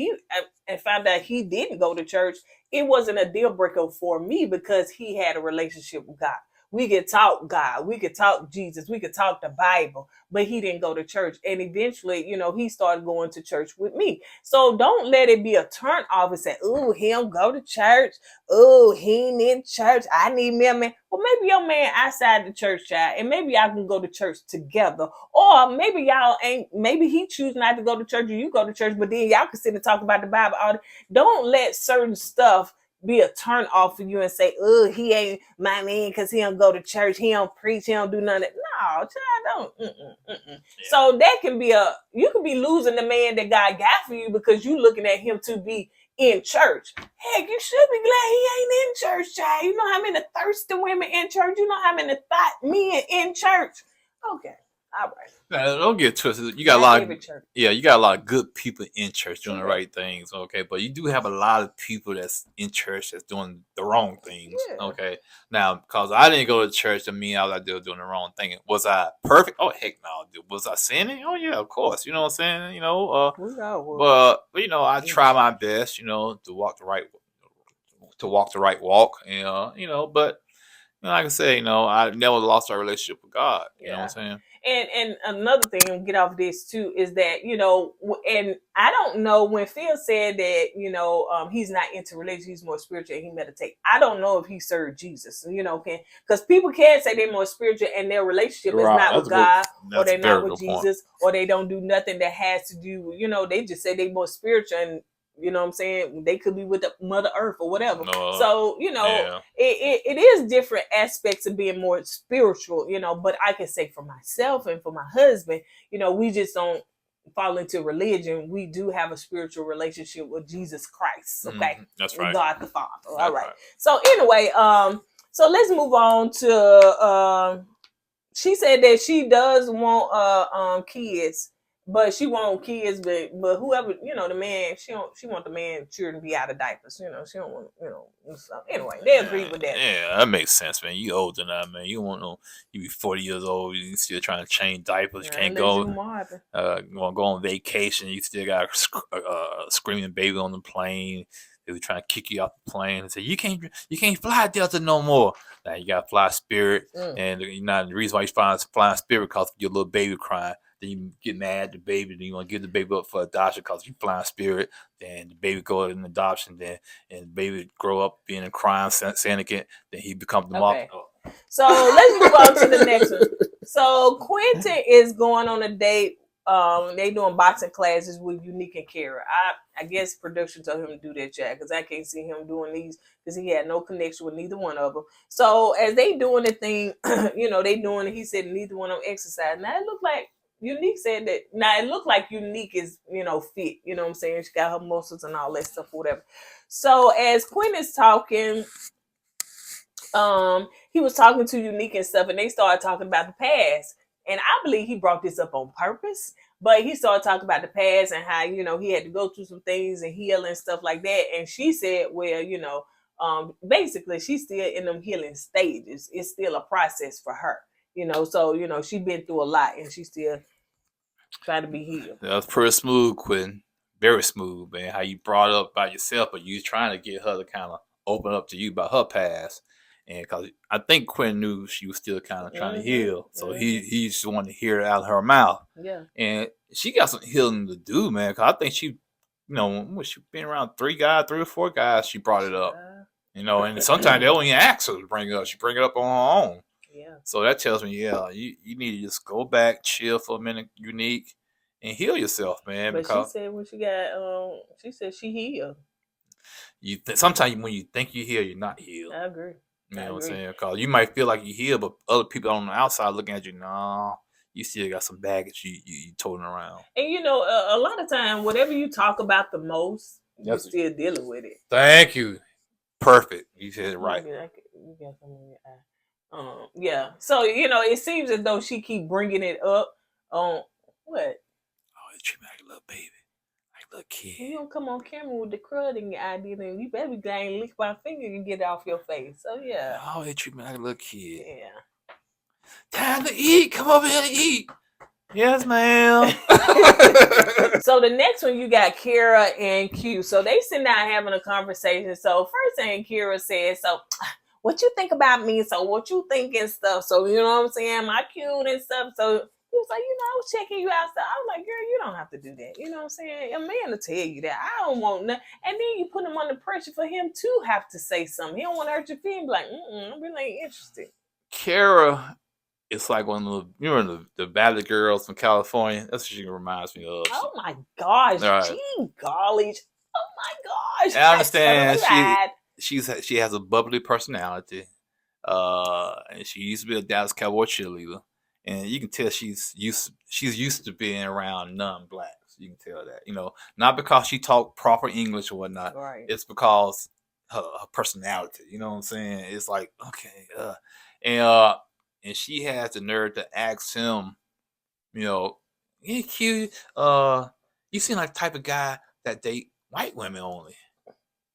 and found out he didn't go to church, it wasn't a deal breaker for me because he had a relationship with God. We could talk God, we could talk Jesus, we could talk the Bible, but he didn't go to church. And eventually, he started going to church with me. So don't let it be a turn off and say, oh, he don't go to church. Oh, he ain't in church. I need me a man. Well, maybe your man outside the church, child, and maybe y'all can go to church together. Or maybe y'all maybe he choose not to go to church or you go to church, but then y'all can sit and talk about the Bible. Don't let certain stuff be a turn off for you and say, oh, he ain't my man because he don't go to church, he don't preach, he don't do none of that. No, child, don't. Yeah. So that can be you could be losing the man that God got for you because you looking at him to be in church. Heck, you should be glad he ain't in church, child. You know how many thirsty women in church? You know how many thought men in church? Okay. All right. Now, don't get twisted. You got you got a lot of good people in church doing the right things, okay? But you do have a lot of people that's in church that's doing the wrong things, okay? Now, because I didn't go to church, to me, I was out there doing the wrong thing. Was I perfect? Oh, heck no, dude. Was I sinning? Oh, yeah, of course. You know what I'm saying? But I try my best, to walk the right walk, but like I say, I never lost our relationship with God. You know what I'm saying? And another thing, and get off this too, is that, and I don't know when Phil said that, he's not into religion, he's more spiritual and he meditate. I don't know if he served Jesus, because people can say they're more spiritual and their relationship is not with God, or they're not with Jesus, or they don't do nothing that has to do, they just say they're more spiritual and, you know what I'm saying? They could be with the Mother Earth or whatever. So, it is different aspects of being more spiritual, but I can say for myself and for my husband, we just don't fall into religion. We do have a spiritual relationship with Jesus Christ. Okay. That's right. God the Father. All right. So anyway, so let's move on to, she said that she does want, kids. But she want kids, but whoever, the man, she want the man children to be out of diapers, she don't want, so anyway, they agree with that. Yeah, that makes sense, man. You older now, man. You want you be 40 years old, you still trying to change diapers, you can't go go on vacation, you still got a screaming baby on the plane, They were trying to kick you off the plane and say you can't fly Delta no more. Now you gotta fly Spirit, and the reason why you flying Spirit because your little baby crying. Then you get mad at the baby, then you want to give the baby up for adoption because you flying Spirit. Then the baby go in adoption, and the baby grow up being a crime syndicate. Then he becomes the mom. So let's move on to the next one. So Quentin is going on a date. They doing boxing classes with Unique and Kara. I guess production told him to do that, Jack, because I can't see him doing these because he had no connection with neither one of them. So as they doing the thing, they doing it. He said neither one of them exercise. Now it looked like Unique said that. Now it looked like Unique is fit. You know what I'm saying? She got her muscles and all that stuff, or whatever. So as Quentin's talking. He was talking to Unique and stuff, and they started talking about the past. And I believe he brought this up on purpose, but he started talking about the past and how, he had to go through some things and heal and stuff like that. And she said, well, basically she's still in them healing stages. It's still a process for her, so, she's been through a lot and she's still trying to be healed. That was pretty smooth, Quentin. Very smooth, man. How you brought it up by yourself, but you was trying to get her to kind of open up to you about her past. And because I think Quentin knew she was still kind of trying to heal. So he just wanted to hear it out of her mouth. Yeah. And she got some healing to do, man. Because I think she, she been around 3 or 4 guys, she brought it up. And sometimes they don't even ask her to bring it up. She bring it up on her own. Yeah. So that tells me, you need to just go back, chill for a minute, Unique, and heal yourself, man. But because she said when she got, she said she healed. Sometimes when you think you heal, you're not healed. I agree. You know what I'm saying? Because you might feel like you healed, but other people on the outside looking at you, no, you still got some baggage you toting around. And a lot of time, whatever you talk about the most, you're still dealing with it. Thank you. Perfect. You said it right. You got something in your eye. Yeah. So it seems as though she keep bringing it up. What? Oh, they treat me like a little baby. Little kid. You don't come on camera with the crud in your eye, then you better be glad lick my finger and get it off your face. So yeah. Oh, they treat me like a little kid. Yeah. Time to eat. Come over here to eat. Yes, ma'am. So the next one you got Kara and Q. So they sitting down having a conversation. So first thing Kara said, so what you think about me? So what you think and stuff. So you know what I'm saying? Am I cute and stuff? So he was like, I was checking you out. So I was like, girl, you don't have to do that. You know what I'm saying? A man will tell you that. I don't want nothing. And then you put him under pressure for him to have to say something. He don't want to hurt your feelings. Like, I'm really ain't interested. Kara is like one of the Valley girls from California. That's what she reminds me of. Oh my gosh, right. Gene Garlish. Oh my gosh. I understand. She has a bubbly personality. And she used to be a Dallas Cowboy cheerleader. And you can tell she's used to being around non-blacks. You can tell that, not because she talked proper English or whatnot. Right. It's because her personality. You know what I'm saying? It's like, okay, and she has the nerve to ask him, hey, Q, you seem like the type of guy that date white women only.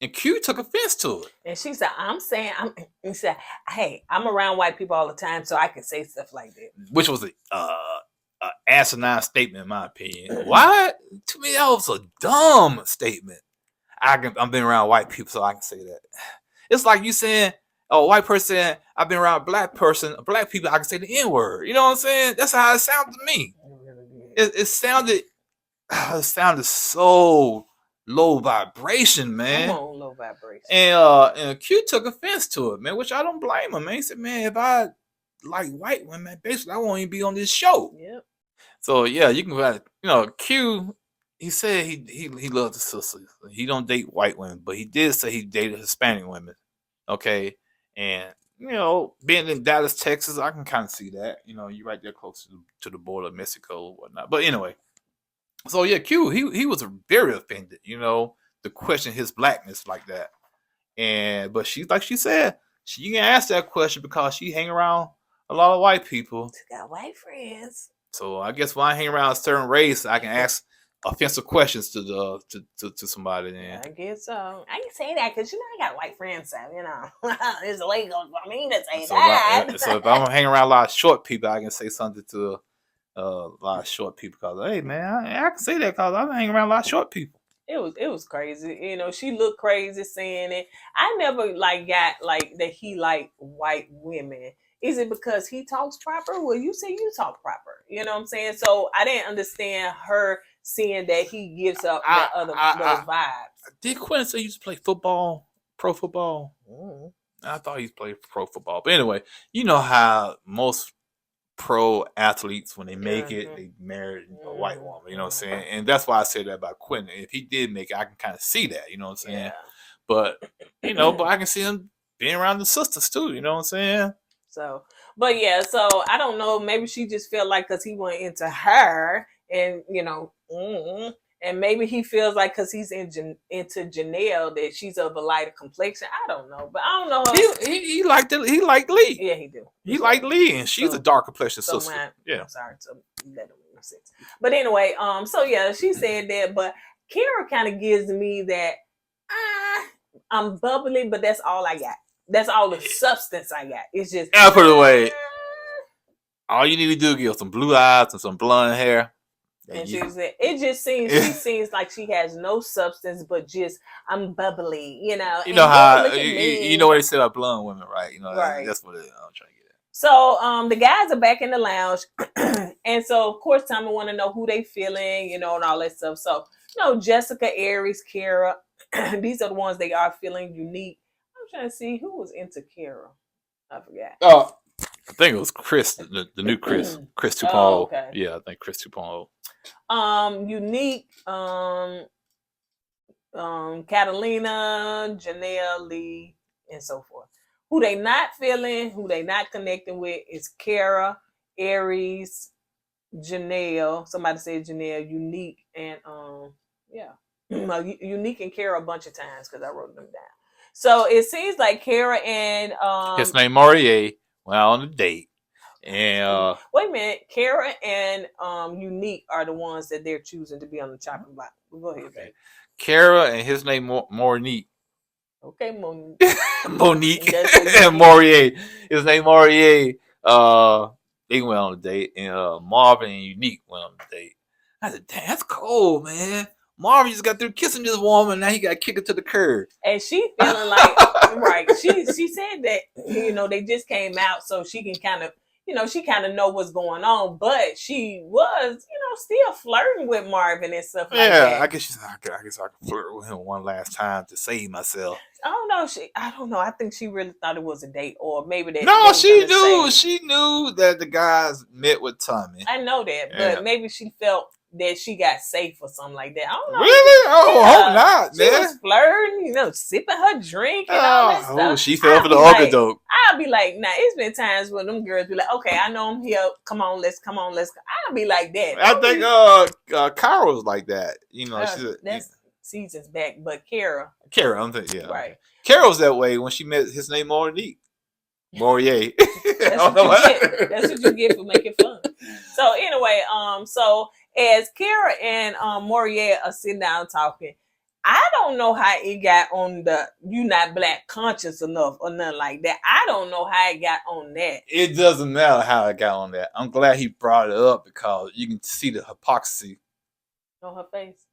And Q took offense to it. And she said, he said, hey, I'm around white people all the time, so I can say stuff like that. Which was a asinine statement, in my opinion. Why? To me, that was a dumb statement. I've been around white people, so I can say that. It's like you saying, a white person saying, I've been around black people, I can say the N-word. You know what I'm saying? That's how it sounded to me. It sounded so low vibration, man. Come on, low vibration. And Q took offense to it, man, which I don't blame him, man. He said, man, if I like white women, basically I won't even be on this show. Yep. So yeah, you can Q, he said he loves the sisters. He don't date white women, but he did say he dated Hispanic women. Okay. And being in Dallas, Texas, I can kind of see that. You're right there close to the border of Mexico or whatnot. But anyway. So yeah, Q, he was very offended, to question his blackness like that. But she said, she can ask that question because she hang around a lot of white people. She got white friends. So I guess when I hang around a certain race, I can ask offensive questions to somebody. Then I guess so. I can say that because I got white friends, so it's illegal for me to say that. So if I'm hanging around a lot of short people, I can say something to a lot of short people because, hey man, I can say that because I'm hanging around a lot of short people. It was crazy. You know, she looked crazy saying it. I never got that he like white women. Is it because he talks proper? Well, you say you talk proper. You know what I'm saying? So I didn't understand her seeing that he gives up those vibes. Did Quinn say he used to play football, pro football? Mm. I thought he played pro football. But anyway, you know how most pro athletes, when they make it, they marry a white woman. You know what I'm saying? And that's why I said that about Quentin. If he did make it, I can kind of see that. You know what I'm saying? Yeah. But but I can see him being around the sisters too. You know what I'm saying? So, but yeah, so I don't know. Maybe she just felt like because he went into her, and and maybe he feels like because he's into Janelle that she's of a lighter complexion. I don't know, but I don't know. He liked it. He liked Lee. Yeah, he do. He liked Lee, and she's a dark complexion sister. I'm sorry to let him make sense. But anyway, so yeah, she said that, but Kara kind of gives me that I'm bubbly, but that's all I got. That's all the substance I got. It's just I'll put it away. All you need to do is give some blue eyes and some blonde hair. And she said, it just seems she seems like she has no substance, but just I'm bubbly, you know. You know how you know what they say about blonde women, right? You know, right. That's what I'm trying to get at. So the guys are back in the lounge, and so of course Tommy want to know who they feeling, you know, and all that stuff. So Jessica, Aries, Kara, these are the ones they are feeling. Unique. I'm trying to see who was into Kara. I forgot. Oh, I think it was Chris, the new Chris 2.0. Oh, okay. Yeah, I think Chris 2.0. Unique, Catalina, Janelle, Lee, and so forth. Who they not feeling, who they not connecting with is Kara, Aries, Janelle. Somebody said Janelle, Unique, and Unique and Kara a bunch of times because I wrote them down. So it seems like Kara and his name Maurier went out on a date. And wait a minute, Kara and Unique are the ones that they're choosing to be on the chopping block. Go ahead, okay. Kara and his name Monique. Okay, Monique. Monique and Maurier. His name Maurier. They went on a date, and Marvin and Unique went on a date. I said, "Damn, that's cold, man." Marvin just got through kissing this woman, now he got kicked to the curb. And she feeling like right. She said that they just came out, so she can kind of she kind of know what's going on, but she was still flirting with Marvin and stuff like that. Yeah, I guess I can flirt with him one last time to save myself. I don't know. I don't know. I think she really thought it was a date, or maybe that. No, she knew. She knew that the guys met with Tommy. I know that, but maybe she felt that she got safe or something like that. I don't know. Really? Oh, hope not, man. She man. was flirting, sipping her drink and all that stuff. Oh, she fell for the okey doke. I'll be like, nah, it's been times when them girls be like, okay, I know I'm here. Come on, let's go. I'll be like that. I think Kara was like that. That's seasons back, but Kara, I'm thinking, yeah. Right. Kara was that way when she met his name Monique. Maurier. That's what you get for making fun. So anyway, so as Kara and Maurier are sitting down talking, I don't know how it got on the "you not black" conscious enough or nothing like that. I don't know how it got on that. It doesn't matter how it got on that. I'm glad he brought it up because you can see the hypocrisy on her face.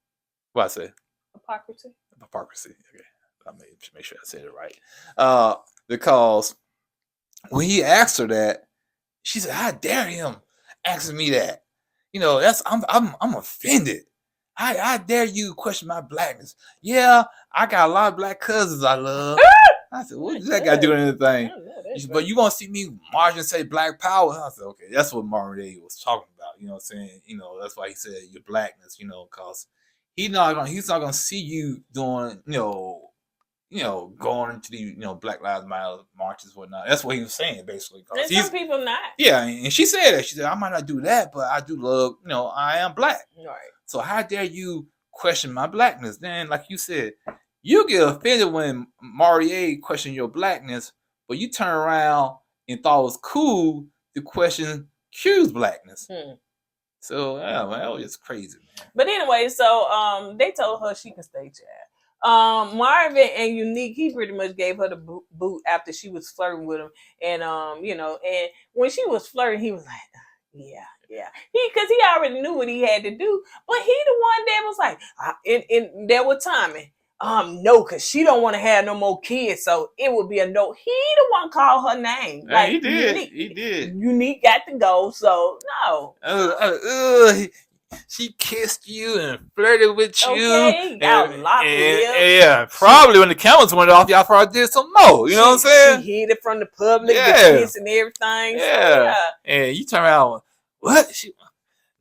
What I say? Hypocrisy. Hypocrisy. Okay, I make sure I said it right. Because when he asked her that, she said, "How dare him asking me that?" I'm offended. I dare you question my blackness. Yeah, I got a lot of black cousins I love. I said, what does that got to do with anything? But you want to see me margin say black power? I said, okay, that's what Marvin and Unique was talking about. You know what I'm saying? That's why he said your blackness, because he's not gonna see you doing, going into the, Black Lives Matter marches, whatnot. That's what he was saying, basically. And some people not. Yeah, and she said that. She said, I might not do that, but I do love, I am black. Right. So how dare you question my blackness? Then, like you said, you get offended when Maurier questioned your blackness, but you turn around and thought it was cool to question Q's blackness. So, yeah, man, that was just crazy, man. But anyway, so they told her she can stay child. Marvin and Unique, he pretty much gave her the boot after she was flirting with him. And, and when she was flirting, he was like, yeah, Yeah, because he already knew what he had to do, but he the one that was like, and there was Tommy. No, because she don't want to have no more kids, so it would be a no. He the one called her name. Hey, Like he did. Unique, He did. Unique got to go, so no. She kissed you and flirted with you. Okay, y'all locked lips. Yeah, probably when the cameras went off, y'all probably did some more. You know what I'm saying? She hid it from the public, Yeah. the kiss and everything. Yeah. So, yeah. And you turn around, what?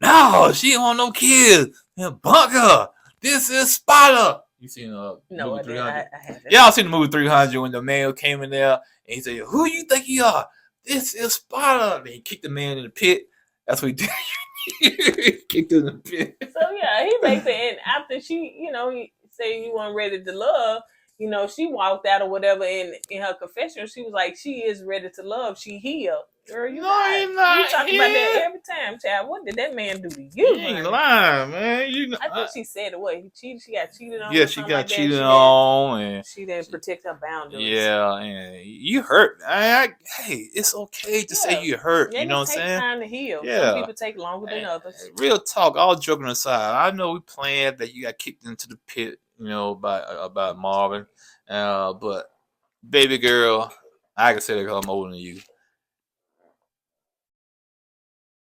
No, she don't want no kids. And bunker. This is Sparta. You seen No, movie I 300? I haven't. Y'all seen the movie 300 when the man came in there and he said, "Who you think you are? This is Sparta." And he kicked the man in the pit. That's what he did. He kicked him in the pit. So yeah, he basically, and after she, he said you weren't ready to love, she walked out or whatever. And in her confession, she was like, she is ready to love. She healed. Girl, you No, lied. he not. You talk about that every time, child. What did that man do to you? You ain't lying, man. I think she said it. What, he cheated? She got cheated on. Yeah, or she something got like that. cheated on, and She didn't protect her boundaries. yeah, and you hurt. Hey, it's okay to say you hurt. Yeah, You know what I'm it takes saying? time to heal. Yeah. Some people take longer than others. Real talk, all joking aside, I know we planned that you got kicked into the pit, by Marvin, but baby girl, I can say that because I'm older than you.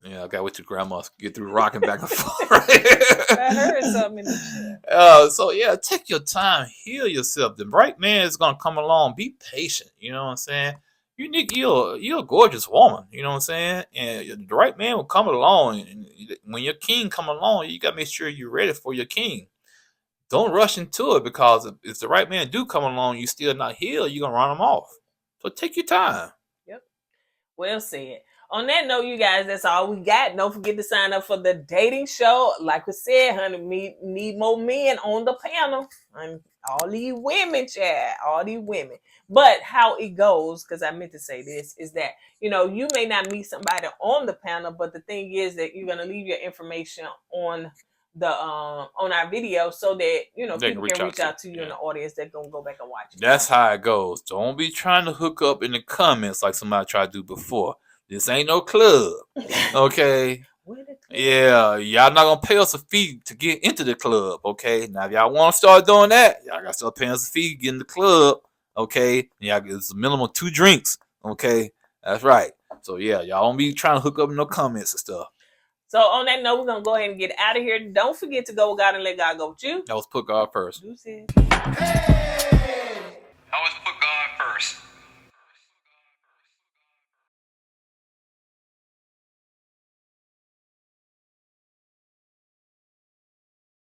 Yeah, I got with your grandma get through rocking back and forth. I heard something in the chat. So yeah, take your time, heal yourself. The right man is gonna come along. Be patient. You know what I'm saying? You're a gorgeous woman. You know what I'm saying? And the right man will come along. And when your king come along, you gotta make sure you're ready for your king. Don't rush into it because if the right man do come along, you still not healed, you're gonna run him off. So take your time. Yep. Well said. On that note, you guys, that's all we got. Don't forget to sign up for the dating show. Like we said, honey, we need more men on the panel. And all these women, Chad, all these women. But how it goes, because I meant to say this, is that, you may not meet somebody on the panel, but the thing is that you're going to leave your information on the on our video so that people can reach out to you in the audience that's gonna go back and watch it. That's how it goes. Don't be trying to hook up in the comments like somebody tried to do before. This ain't no club, okay? Yeah, y'all not gonna pay us a fee to get into the club, okay? Now, if y'all want to start doing that, y'all gotta start paying us a fee to get in the club, okay? Y'all get a minimum of 2 drinks, okay? That's right. So yeah, y'all don't be trying to hook up in no comments and stuff. So on that note, we're gonna go ahead and get out of here. Don't forget to go with God and let God go with you. That was put God first. You said.